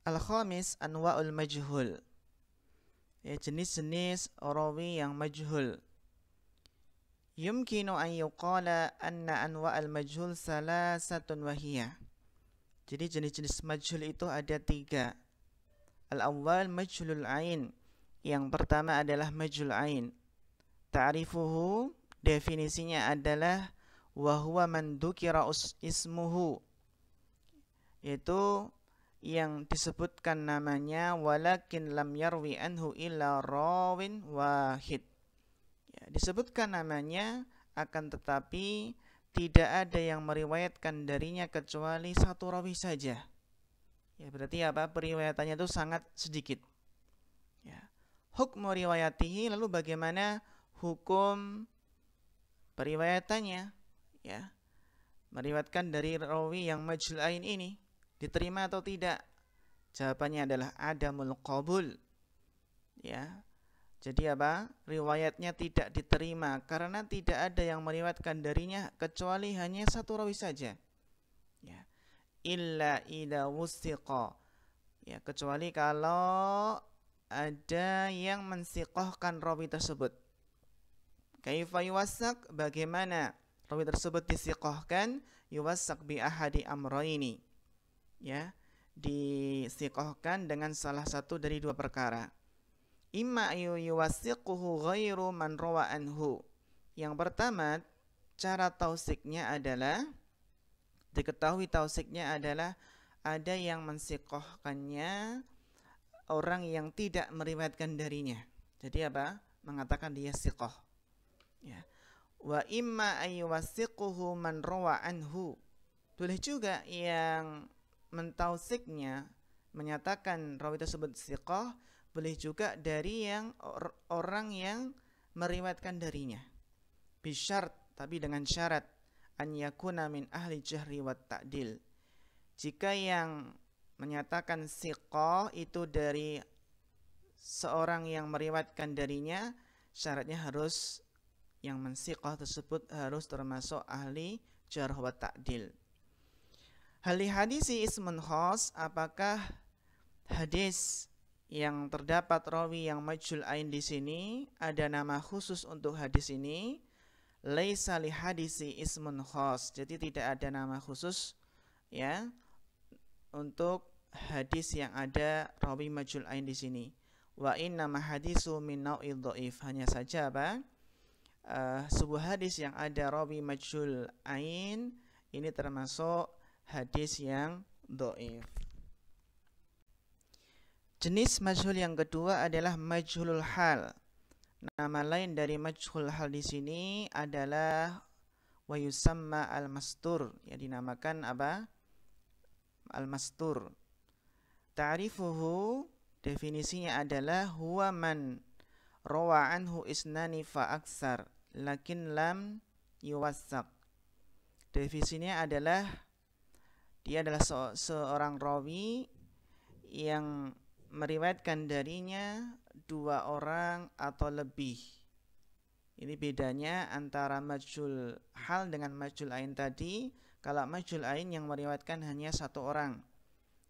Al-khamis anwa'ul majhul. Ya, jenis-jenis rawi yang majhul. Yumkinu an yuqala anna anwa'al majhul salasatun wahiyah. Jadi jenis-jenis majhul itu ada 3. Al-awwal majhulul ain. Yang pertama adalah majhul ain. Ta'rifuhu, definisinya adalah wa huwa man dzukira ismuhu, yaitu yang disebutkan namanya walakin lam yarwi anhu illa rawin wahid. Ya, disebutkan namanya akan tetapi tidak ada yang meriwayatkan darinya kecuali satu rawi saja. Ya, berarti apa? Periwayatannya itu sangat sedikit. Ya. Hukmu riwayatihi, lalu bagaimana hukum periwayatannya? Ya. Meriwayatkan dari rawi yang majhul ain ini diterima atau tidak? Jawabannya adalah adamul qabul. Ya. Jadi apa? Riwayatnya tidak diterima karena tidak ada yang meriwayatkan darinya kecuali hanya satu rawi saja. Ya. Illa idza wusiqa. Ya, kecuali kalau ada yang mensiqahkan rawi tersebut. Kaifa yuwassaq? Bagaimana rawi tersebut disiqahkan? Yuwassaq bi ahadi amrayni. Ya, disiqahkan dengan salah satu dari 2 perkara. Imma yuwassiquhu ghairu man rawa anhu. Yang pertama, cara tausiknya adalah, diketahui tausiknya adalah ada yang mensiqahkannya orang yang tidak meriwayatkan darinya. Jadi apa? Mengatakan dia siqah. Ya. Wa imma ayyuwassiquhu man rawa anhu. Boleh juga yang mentausiknya menyatakan rawi tersebut siqah, boleh juga dari yang orang yang meriwayatkan darinya. Bisyart, tapi dengan syarat an yakuna min ahli jahri wat ta'dil. Jika yang menyatakan siqah itu dari seorang yang meriwayatkan darinya, syaratnya harus yang mensiqah tersebut harus termasuk ahli jarh wa ta'dil. Hal hadisi ismun khas, apakah hadis yang terdapat rawi yang majhul ain di sini ada nama khusus untuk hadis ini? Laisa li hadisi ismun khas. Jadi tidak ada nama khusus ya untuk hadis yang ada rawi majhul ain di sini. Wa inna ma hadisu min nau'id dhaif. Hanya saja apa? Sebuah hadis yang ada rawi majhul ain ini termasuk hadis yang dhaif. Jenis majhul yang kedua adalah majhulul hal. Nama lain dari majhul hal di sini adalah wa yusamma al-mastur, yang dinamakan apa? Al-mastur. Ta'rifuhu, definisinya adalah huwa man rawa anhu isnani fa aksar lakin lam yuwassaq. Definisinya adalah dia adalah seorang rawi yang meriwayatkan darinya 2 orang atau lebih. Ini bedanya antara majhul hal dengan majhul ain tadi. Kalau majhul ain yang meriwayatkan hanya 1 orang.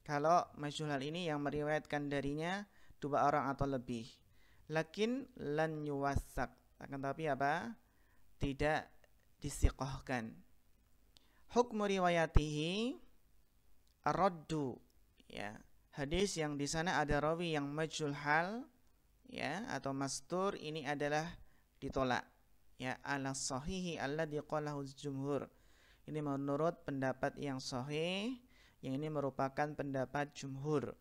Kalau majhul hal ini yang meriwayatkan darinya 2 orang atau lebih. Lakin lan yuwassaq. Akan tapi apa? Tidak disiqahkan. Hukmu riwayatihi ar-raddu, ya. Hadis yang di sana ada rawi yang majhul hal ya atau mastur ini adalah ditolak ya, ala sahihi alladzi qalahu jumhur. Ini menurut pendapat yang sahih, yang ini merupakan pendapat jumhur.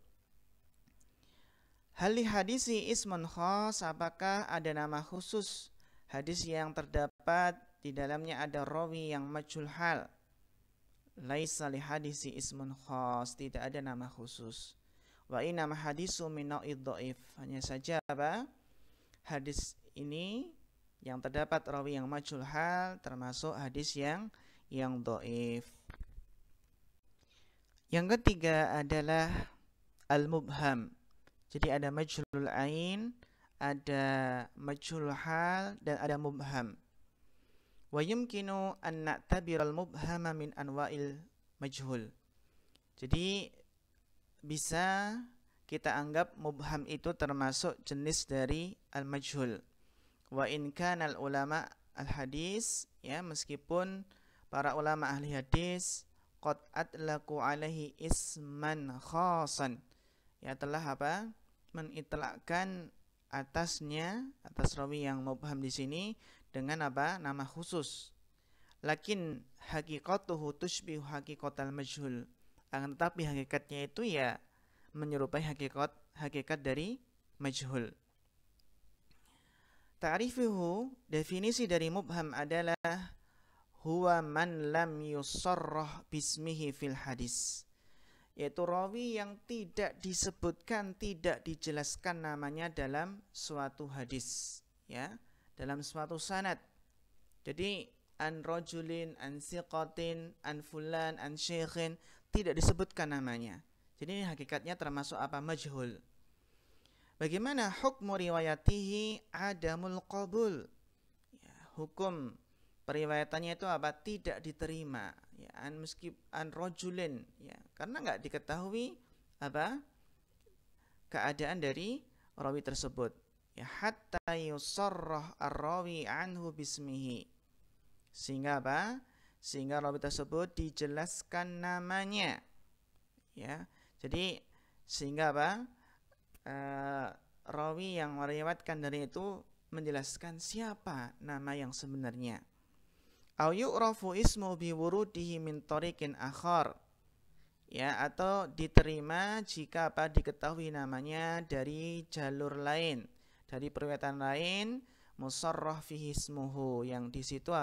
Hal hadisi ismun khas, apakah ada nama khusus hadis yang terdapat di dalamnya ada rawi yang majhul hal? Laisa li hadisi ismun khas, tidak ada nama khusus. Wa inna ma hadisu min nau'id dhaif. Hanya saja apa? Hadis ini yang terdapat rawi yang majhul hal termasuk hadis yang dhaif. Yang ketiga adalah al-mubham. Jadi ada majhulul ain, ada majhul hal dan ada mubham. Wa yumkinu an na'tabiral mubhama min anwa'il majhul. Jadi bisa kita anggap mubham itu termasuk jenis dari al-majhul. Wa in kana al-ulama al-hadis, ya, meskipun para ulama ahli hadis qad atlaqu alaihi isman khasan, ya, telah menitlakkan atasnya, atas rawi yang mubham di sini dengan nama khusus. Lakin haqiqatuhu tushbihu haqiqatal majhul. Akan tetapi hakikatnya itu ya menyerupai hakikat dari majhul. Ta'rifuhu, definisi dari mubham adalah huwa man lam yusarrah bismihi fil hadis, yaitu rawi yang tidak disebutkan, tidak dijelaskan namanya dalam suatu hadis, ya, dalam suatu sanad. Jadi an rajulin, an siqatin, an fulan, an syekhin, tidak disebutkan namanya. Jadi ini hakikatnya termasuk majhul. Bagaimana hukmu riwayatihi adamul qabul? Ya, hukum periwayatannya itu tidak diterima, ya, an rajulin, ya, karena nggak diketahui keadaan dari rawi tersebut, ya, hatta yusarrah ar-rawi anhu bismihi, sehingga sehingga rawi tersebut dijelaskan namanya, ya. Jadi sehingga rawi yang meriwayatkan dari itu menjelaskan siapa nama yang sebenarnya. Au yu'rafu ismu bi wurudihi min tariqin akhar, ya, atau diterima jika diketahui namanya dari jalur lain, dari periwayatan lain, musarrah fihi ismuhu, yang di situ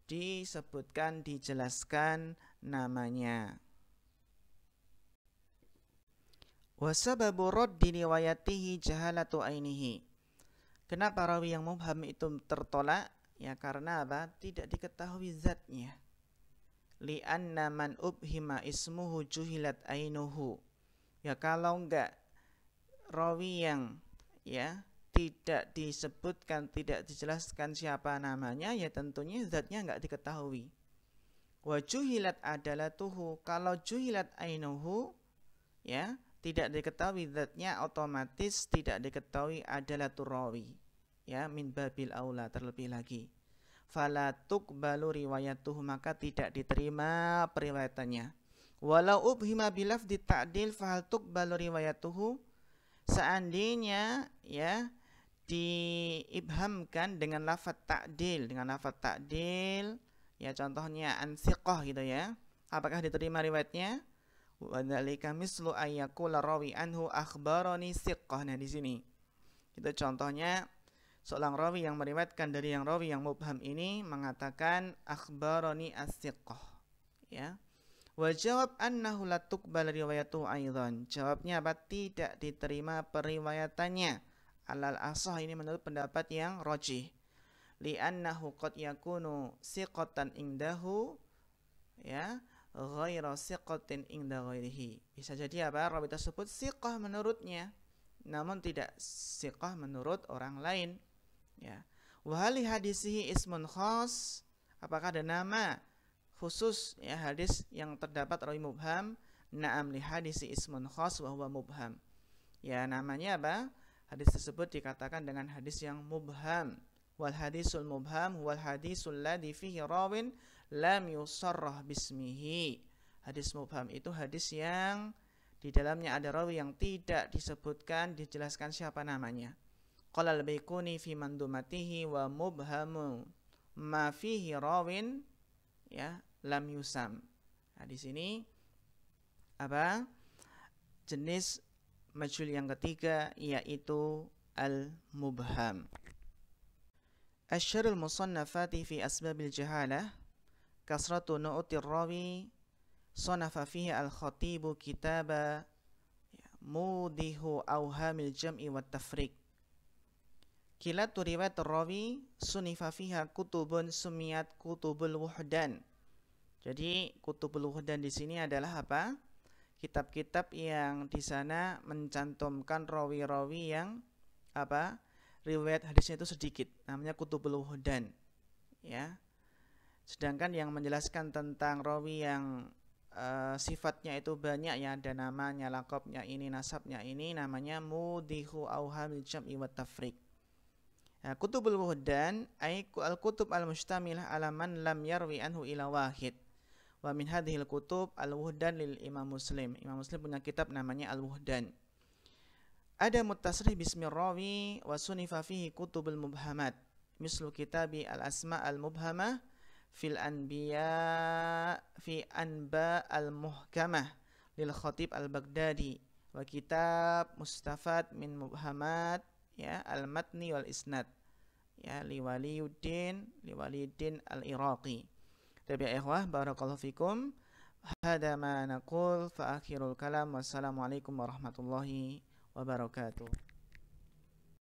disebutkan, dijelaskan namanya. Wa sababu raddi riwayatihi jahalatu ainihi. Kenapa rawi yang mubham itu tertolak? Ya karena tidak diketahui zatnya. Li'anna man ubhima ismuhu juhilat ainuhu. Ya kalau enggak rawi yang, ya, tidak disebutkan, tidak dijelaskan siapa namanya, ya tentunya zatnya enggak diketahui. Wa juhilat adalatuhu, kalau juhilat ainuhu, ya, tidak diketahui zatnya, otomatis tidak diketahui adalatur rawi, ya, min babil aula, terlebih lagi. Fala tuqbalu riwayatuhu, maka tidak diterima periwayatannya. Walau ubhima bilafdi ta'dil fahal tuqbalu riwayatuhu, seandainya, ya, diibhamkan dengan lafaz ta'dil, ya, contohnya ansiqah gitu, ya, apakah diterima riwayatnya? Wa dzalika mislu ayyakula rawi anhu akhbarani siqqah. Nah, di sini itu contohnya seorang rawi yang meriwayatkan dari yang rawi yang mubham ini mengatakan akhbarani as-siqqah, ya. Wa jawab annahu la tuqbal riwayatuhu aidan. Jawabnya tidak diterima periwayatannya. Alal asah, ini menurut pendapat yang rajih. Li'annahu qad yakunu siqatan indahu, ya, ghaira siqatin inda ghairihi. Bisa jadi rawi tersebut siqah menurutnya, namun tidak siqah menurut orang lain, ya. Wa hal hadisihi ismun khas, apakah ada nama khusus, ya, hadis yang terdapat rawi mubham? Na'am, li hadisi ismun khas wa huwa mubham. Ya, namanya hadis tersebut dikatakan dengan hadis yang mubham. Wal hadisul mubham wal hadisul ladzi fihi rawin lam yusarrah bismihi. Hadis mubham itu hadis yang di dalamnya ada rawi yang tidak disebutkan, dijelaskan siapa namanya. Qala al-Baiquni fi mandumatihi wa mubhamu ma fihi rawin, ya, lam yusam. Nah, di sini jenis majhul yang ketiga, yaitu al-mubham. Asyarul musannafati fi asbabil jahalah kasratu nu'utir rawi sanafa fihi al-khatibu kitaba mudihu awhamil jam'i wat tafriq. Kilatu riwayat rawi sunifa fiha kutubun sumiyat kutubul wuhdan. Jadi kutubul wuhdan di sini adalah kitab-kitab yang di sana mencantumkan rawi-rawi yang riwayat hadisnya itu sedikit, namanya kutubul wuhdan, ya. Sedangkan yang menjelaskan tentang rawi yang sifatnya itu banyak ya, ada namanya, laqabnya ini, nasabnya ini, namanya mudihu auhamil jam'i wat tafriq. Ya, kutubul wuhdan ay al-kutub al-mustamilah ala man lam yarwi anhu ila wahid. Wa min hadhil kutub al-wuhdan lil Imam Muslim. Imam Muslim punya kitab namanya Al-Wuhdan. Ada muttasrih bismi rawi wa sunifa fihi kutubul mubhamat. Mislu kitabi al-asma al-mubhamah fil anbiya fi anba al-muhkamah lil khatib al-Baghdadi wa kitab mustafad min mubhamat ya al-matni wal isnad ya liwaliyuddin al-Iraqi. Tabi ikhwah barakallahu fikum. Hada ma naqul fa akhirul kalam. Wassalamualaikum warahmatullahi wabarakatuh.